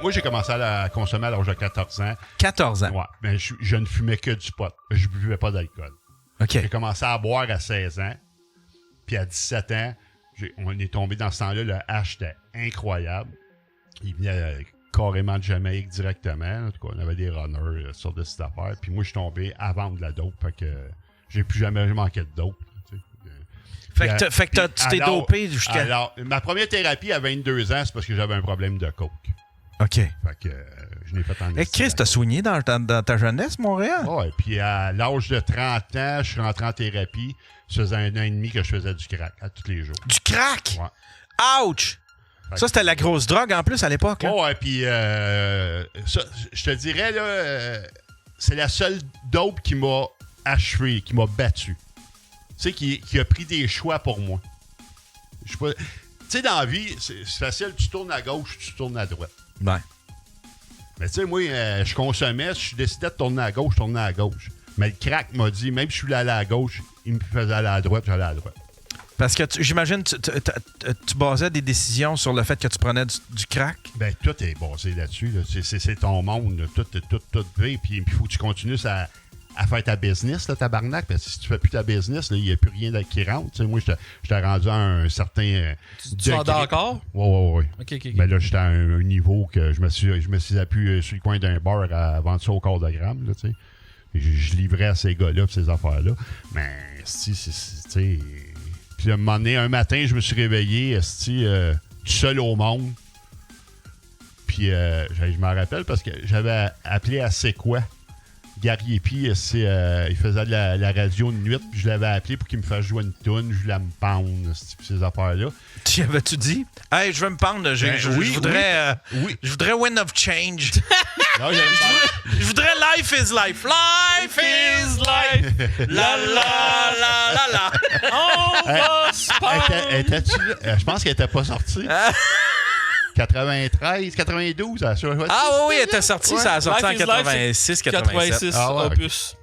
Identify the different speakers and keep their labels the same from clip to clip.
Speaker 1: moi, j'ai commencé à consommer à l'âge de 14 ans.
Speaker 2: 14 ans?
Speaker 1: Ouais, mais je ne fumais que du pot. Je ne buvais pas d'alcool.
Speaker 2: OK.
Speaker 1: J'ai commencé à boire à 16 ans. Puis à 17 ans, on est tombé dans ce temps-là. Le hash était incroyable. Il venait carrément de Jamaïque directement. En tout cas, on avait des runners sur de cette affaire. Puis moi, je suis tombé à vendre de la dope. Fait que j'ai plus jamais manqué de dope.
Speaker 2: Fait que tu t'es dopé jusqu'à...
Speaker 1: Alors, ma première thérapie à 22 ans, c'est parce que j'avais un problème de coke.
Speaker 2: OK.
Speaker 1: Fait que je n'ai pas tant de...
Speaker 2: Chris, t'as soigné dans ta jeunesse, Montréal?
Speaker 1: Ouais, puis à l'âge de 30 ans, je suis rentré en thérapie. Ça faisait 1 an et demi que je faisais du crack à tous les jours.
Speaker 2: Du crack?
Speaker 1: Ouais.
Speaker 2: Ouch! Ça, c'était la grosse drogue en plus à l'époque. Là.
Speaker 1: Ouais, puis ça, je te dirais, là, c'est la seule dope qui m'a achevé, qui m'a battu. Tu sais, qui a pris des choix pour moi. Je sais pas. Tu sais, dans la vie, c'est facile, tu tournes à gauche, tu tournes à droite.
Speaker 2: Ouais.
Speaker 1: Mais tu sais, moi, je consommais, si je décidais de tourner à gauche, je tournais à gauche. Mais le crack m'a dit, même si je suis allé à gauche, il me faisait aller à droite, j'allais à droite. Parce que
Speaker 2: j'imagine tu basais des décisions sur le fait que tu prenais du crack?
Speaker 1: Ben, tout est basé là-dessus. Là. C'est ton monde. Là. Tout vrai. Puis il faut que tu continues à faire ta business, là, tabarnak. Parce que si tu fais plus ta business, il n'y a plus rien qui rentre. T'sais, moi, j'étais rendu à un certain...
Speaker 3: tu vendais encore?
Speaker 1: Oui.
Speaker 3: OK.
Speaker 1: Mais là, j'étais à un niveau que je me suis appuyé sur le coin d'un bar à vendre ça au quart de gramme. Là, je livrais à ces gars-là et ces affaires-là. Mais, tu sais... Puis, à un moment donné, un matin, je me suis réveillé, tout seul au monde. Puis, je m'en rappelle parce que j'avais appelé à C'est quoi? Gary Epi, il faisait de la radio de nuit, puis je l'avais appelé pour qu'il me fasse jouer une toune, je voulais me pendre, ces affaires-là.
Speaker 2: Tu avais-tu dit? Hey, je veux me pendre, je voudrais je voudrais Wind of Change.
Speaker 1: Non,
Speaker 2: je voudrais Life is Life. Life is Life. La la la la la. On va se pendre.
Speaker 1: Je pense qu'elle était pas sortie. 93, 92,
Speaker 2: ah oui, elle était sortie, ouais. Ça a sorti en 86, 87.
Speaker 3: En plus.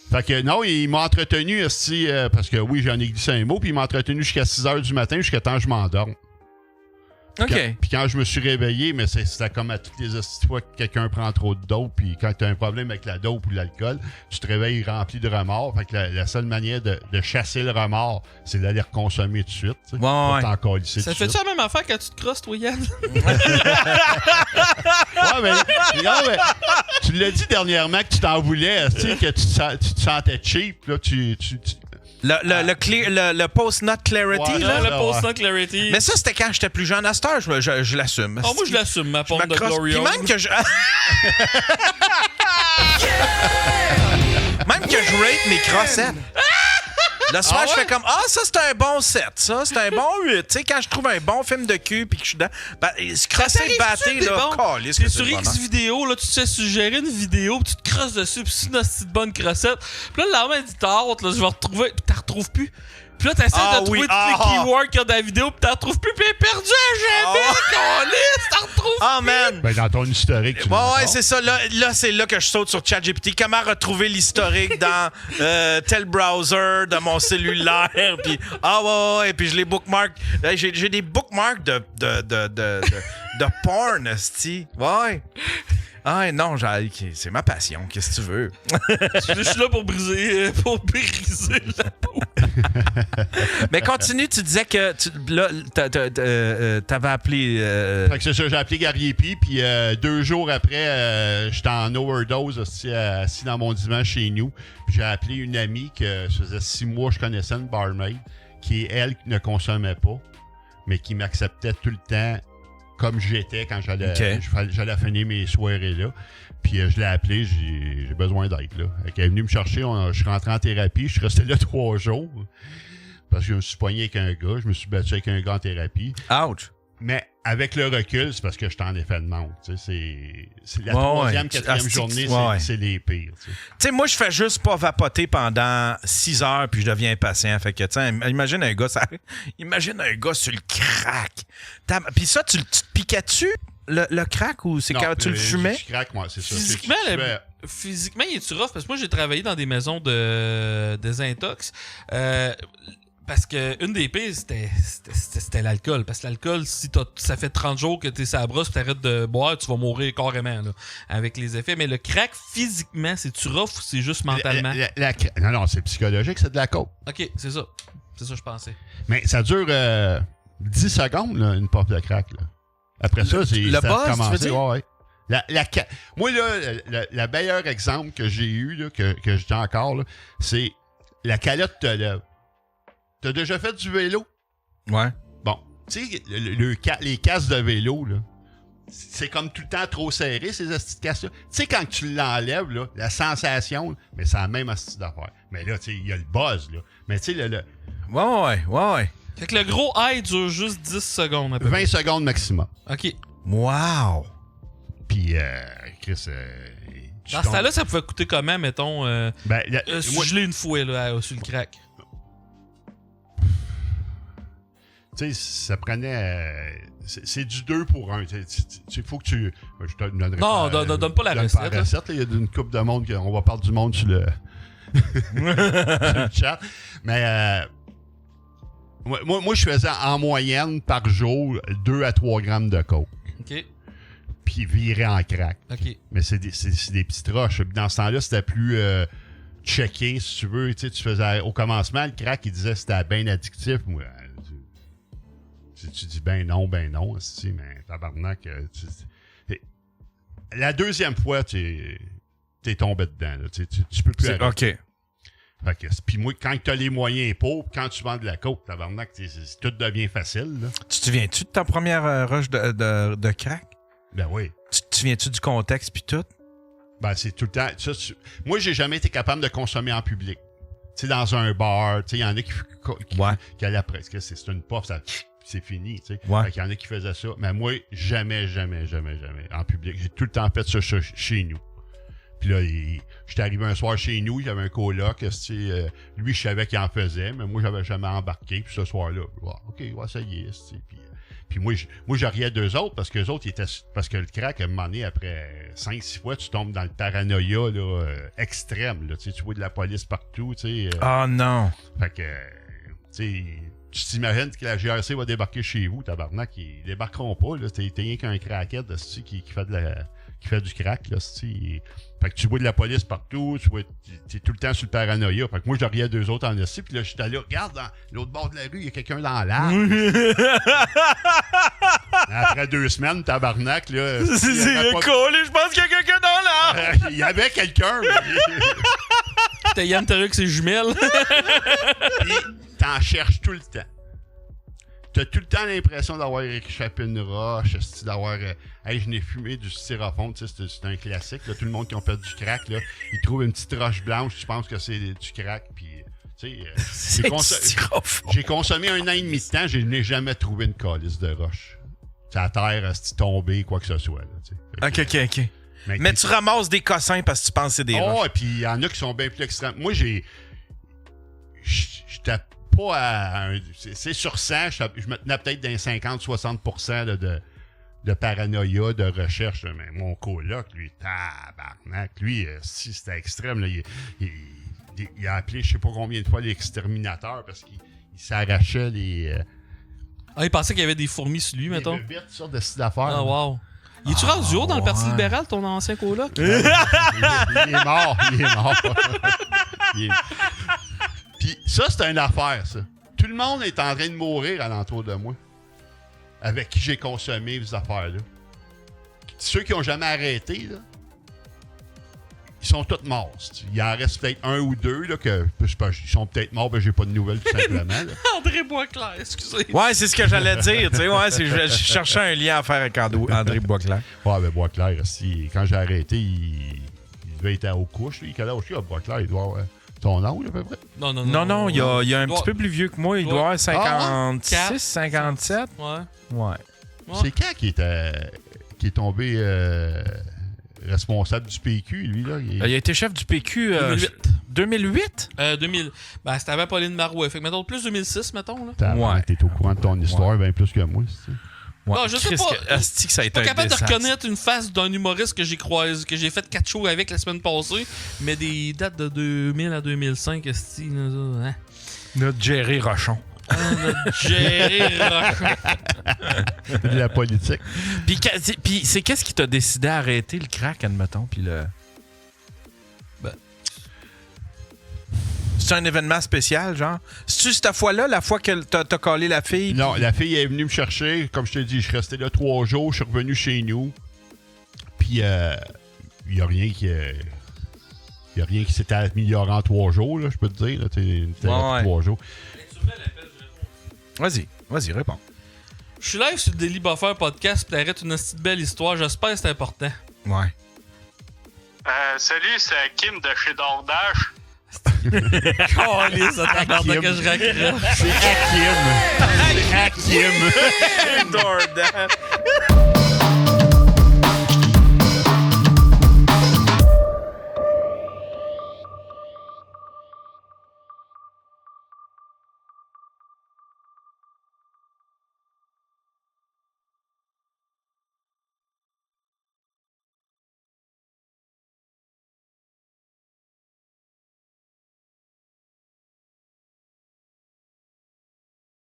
Speaker 1: Fait que non, il m'a entretenu, parce que oui, j'en ai glissé un mot, puis il m'a entretenu jusqu'à 6 h du matin, jusqu'à temps que je m'endorme.
Speaker 2: OK.
Speaker 1: Puis quand je me suis réveillé, mais c'était comme à toutes les fois que quelqu'un prend trop de dope, puis quand tu as un problème avec la dope ou l'alcool, tu te réveilles rempli de remords. Fait que la seule manière de chasser le remords, c'est d'aller reconsommer tout de suite.
Speaker 2: Ouais.
Speaker 3: Ça fait-tu la même affaire quand tu te crosses, toi, Yann?
Speaker 1: mais tu l'as dit dernièrement que tu t'en voulais, que tu te sentais cheap. Là,
Speaker 2: le post-nut clarity.
Speaker 3: Ouais,
Speaker 2: là.
Speaker 3: Le post-nut clarity.
Speaker 2: Mais ça, c'était quand j'étais plus jeune. À cette heure, je l'assume.
Speaker 3: Oh, moi, je l'assume, ma pompe de Glory Hole.
Speaker 2: Même que je... Même que je rate mes crossettes. Le soir, je fais comme ça, c'est un bon 7. Ça, c'est un bon 8. Tu sais, quand je trouve un bon film de cul puis que je suis dans. Se crosser, batter, là, calisse.
Speaker 3: T'es sur X vidéo, là, tu sais suggérer une vidéo, puis tu te crosses dessus, puis c'est une petite bonne crossette. Puis là, le lendemain, tu t'arrêtes, là, je vais retrouver, puis t'en retrouves plus. Puis là, t'essaies de trouver tous les keywords qu'il y a dans la vidéo, puis t'en retrouves plus, puis elle est perdue à jamais, calisse, t'en retrouves plus.
Speaker 2: Man!
Speaker 1: Ben, dans ton historique, tu
Speaker 2: ouais, c'est ça. Là, c'est là que je saute sur ChatGPT. Comment retrouver l'historique dans tel browser de mon cellulaire? Puis, et puis je les bookmark. J'ai des bookmarks de porn, esti. Ouais. Ah non, c'est ma passion. Qu'est-ce que tu veux?
Speaker 3: Je suis là pour briser la peau.
Speaker 2: Mais continue, tu disais que t'avais appelé...
Speaker 1: Fait que c'est ça, j'ai appelé Gary Epi, puis 2 jours après, j'étais en overdose, assis dans mon divan chez nous. Puis j'ai appelé une amie que ça faisait 6 mois que je connaissais, une barmaid, qui, elle, ne consommait pas, mais qui m'acceptait tout le temps comme j'étais quand j'allais finir mes soirées là. Puis je l'ai appelé, j'ai besoin d'être là. Elle est venue me chercher, je suis rentré en thérapie, je suis resté là 3 jours. Parce que je me suis pogné avec un gars, je me suis battu avec un gars en thérapie.
Speaker 2: Ouch!
Speaker 1: Mais avec le recul, c'est parce que j'étais en effet de manque. C'est la 3e, 4e journée, c'est les pires. Tu
Speaker 2: sais, moi, je fais juste pas vapoter pendant 6 heures puis je deviens impatient. Fait que, tu sais, imagine un gars sur le crack. Puis ça, tu te piquais dessus, le crack, ou c'est quand tu le fumais?
Speaker 1: Le crack, moi, c'est ça.
Speaker 3: Physiquement, il est-tu rough? Parce que moi, j'ai travaillé dans des maisons de désintox. Parce que une des pires, c'était l'alcool. Parce que l'alcool, si ça fait 30 jours que t'es sur la brosse et t'arrêtes de boire, tu vas mourir carrément là, avec les effets. Mais le crack, physiquement, c'est-tu rough ou c'est juste mentalement?
Speaker 1: Non, c'est psychologique, c'est de la coke.
Speaker 3: OK, c'est ça. C'est ça que je pensais.
Speaker 1: Mais ça dure 10 secondes, là, une pop de crack. Là. Après ça, c'est...
Speaker 2: Le buzz, tu veux dire?
Speaker 1: Ouais. Moi, là, le meilleur exemple que j'ai eu, là, que j'ai encore, là, c'est la calotte te lève. T'as déjà fait du vélo?
Speaker 2: Ouais.
Speaker 1: Bon, tu sais, les casques de vélo, là, c'est comme tout le temps trop serré, ces astuces de casques-là. Tu sais, quand tu l'enlèves, là, la sensation, là, mais c'est la même astuce d'affaire. Mais là, tu sais, il y a le buzz, là. Mais tu sais,
Speaker 2: Ouais.
Speaker 3: Fait que le gros high dure juste 10 secondes à peu près.
Speaker 1: 20 secondes maximum.
Speaker 3: OK.
Speaker 2: Wow!
Speaker 1: Puis, Chris...
Speaker 3: Dans ce temps-là, ça pouvait coûter comment, mettons,
Speaker 1: moi,
Speaker 3: geler une fouet là, sur le crack?
Speaker 1: Tu sais, ça prenait... c'est du 2 pour 1. Il faut que tu... Je te donnerai
Speaker 3: Non, donne pas la recette.
Speaker 1: Recette. Il y a une couple de monde on va parler du monde sur le... sur le chat. Mais... Moi, je faisais en moyenne par jour 2 à 3 grammes de coke.
Speaker 3: OK.
Speaker 1: Puis virer en crack.
Speaker 3: OK.
Speaker 1: Mais c'est des petites roches. Dans ce temps-là, c'était plus checké, si tu veux. Tu faisais au commencement, le crack, il disait que c'était bien addictif. Moi, tu dis ben non, mais tabarnak. La deuxième fois, t'es tombé dedans. Là. Tu peux plus arrêter.
Speaker 2: OK.
Speaker 1: Puis moi, quand tu as les moyens pour, quand tu vends de la coke, tabarnak, tout devient facile. Là.
Speaker 2: Tu te souviens-tu de ta première rush de crack?
Speaker 1: Ben oui.
Speaker 2: Tu te souviens-tu du contexte puis tout?
Speaker 1: Ben, c'est tout le temps... Moi, j'ai jamais été capable de consommer en public. Tu sais, dans un bar, tu sais, il y en a qui allaient après. C'est une puff, c'est fini, tu sais.
Speaker 2: Ouais.
Speaker 1: Il y en a qui faisaient ça. Mais moi, jamais en public. J'ai tout le temps fait ça chez nous. Puis là, j'étais arrivé un soir chez nous, j'avais un coloc, lui, je savais qu'il en faisait, mais moi, j'avais jamais embarqué. Puis ce soir-là, OK, ça y est, puis moi, je riais d'eux autres parce que les autres, parce que le crack, à un moment donné, après 5-6 fois, tu tombes dans le paranoïa là, extrême. Là, tu vois de la police partout.
Speaker 2: Ah non!
Speaker 1: Fait que, tu t'imagines que la GRC va débarquer chez vous, tabarnak, ils débarqueront pas. Là, t'es rien qu'un crackhead qui fait du crack. Là, fait que tu vois de la police partout, t'es tout le temps sur le paranoïa. Fait que moi, je riais d'eux autres en esti, puis là, j'étais là, regarde, dans l'autre bord de la rue, il y a quelqu'un dans l'arbre. Après 2 semaines, tabarnak, là...
Speaker 2: C'est collé, je pense qu'il y a quelqu'un dans l'arbre!
Speaker 1: Il y avait quelqu'un, mais...
Speaker 3: C'était Yann Terry avec ses jumelles.
Speaker 1: Puis, t'en cherches tout le temps. T'as tout le temps l'impression d'avoir échappé une roche, d'avoir... je n'ai fumé du styrofoam, c'est un classique. Là, tout le monde qui a fait du crack, là, ils trouvent une petite roche blanche, tu penses que c'est du crack, puis... J'ai consommé 1 an et demi de temps, je n'ai jamais trouvé une calice de roche. C'est à terre, c'est tombé, quoi que ce soit. Là,
Speaker 2: OK. Mais tu ramasses des cossins parce que tu penses que c'est des roches.
Speaker 1: Oh, et puis il y en a qui sont bien plus extrêmes. Moi, j'étais pas à... C'est sur 100, je me tenais peut-être dans 50-60% de paranoïa, de recherche. Là, mais mon coloc, lui, tabarnak, lui, si c'était extrême, là, il a appelé je sais pas combien de fois l'exterminateur parce qu'il s'arrachait les...
Speaker 3: il pensait qu'il y avait des fourmis sur lui, mettons.
Speaker 1: Des bêtes, sortes de style d'affaires.
Speaker 3: Ah, wow. Il est-tu rendu haut dans le Parti libéral, ton ancien coloc?
Speaker 1: Il est mort. Puis ça, c'est une affaire, ça. Tout le monde est en train de mourir alentour de moi. Avec qui j'ai consommé ces affaires-là. Ceux qui n'ont jamais arrêté, là, ils sont tous morts. Il en reste peut-être 1 ou 2 là, ils sont peut-être morts, j'ai pas de nouvelles tout simplement. Là.
Speaker 3: André Boisclair, excusez.
Speaker 2: Ouais, c'est ce que j'allais dire. Je cherchais un lien à faire avec André Boisclair.
Speaker 1: Ouais, mais Boisclair, quand j'ai arrêté, il devait être aux couches. Quel âge il a, Boisclair? Il doit avoir ton âge à peu près?
Speaker 2: Non, il y a un petit peu plus vieux que moi. Il doit avoir 56, 57. Ouais.
Speaker 1: C'est quand qui est tombé... responsable du PQ, lui, là.
Speaker 2: Il a été chef du PQ 2008?
Speaker 3: 2000. Ben, c'était avant Pauline Marois. Fait que, mettons, plus 2006, mettons, là.
Speaker 1: Ouais. T'es au courant de ton histoire bien plus que moi, c'est ça.
Speaker 3: Ouais. Non, je sais pas. Je suis pas capable de reconnaître une face d'un humoriste que j'ai croisé, que j'ai fait 4 shows avec la semaine passée, mais des dates de 2000 à 2005, esti, là, hein.
Speaker 2: Notre Jerry Rochon.
Speaker 3: Jerry Rochon.
Speaker 1: De la politique.
Speaker 2: Puis c'est qu'est-ce qui t'a décidé à arrêter le crack, admettons, puis le... C'est un événement spécial, genre? C'est-tu cette fois-là, la fois que t'as collé la fille?
Speaker 1: Non, la fille est venue me chercher. Comme je te dis, je suis resté là 3 jours. Je suis revenu chez nous. Puis, il n'y a rien qui... Il n'y a rien qui s'était amélioré en 3 jours, là, je peux te dire. Là, t'es là 3 jours.
Speaker 2: Vas-y, réponds.
Speaker 3: Je suis live sur le Daily Buffer podcast pis t'arrêtes une petite belle histoire. J'espère que c'est important.
Speaker 2: Ouais.
Speaker 4: Salut, c'est Kim de chez DoorDash.
Speaker 3: Calisse, ça tabarnak que je raccroche.
Speaker 1: C'est Hakim. C'est Hakim.
Speaker 2: DoorDash.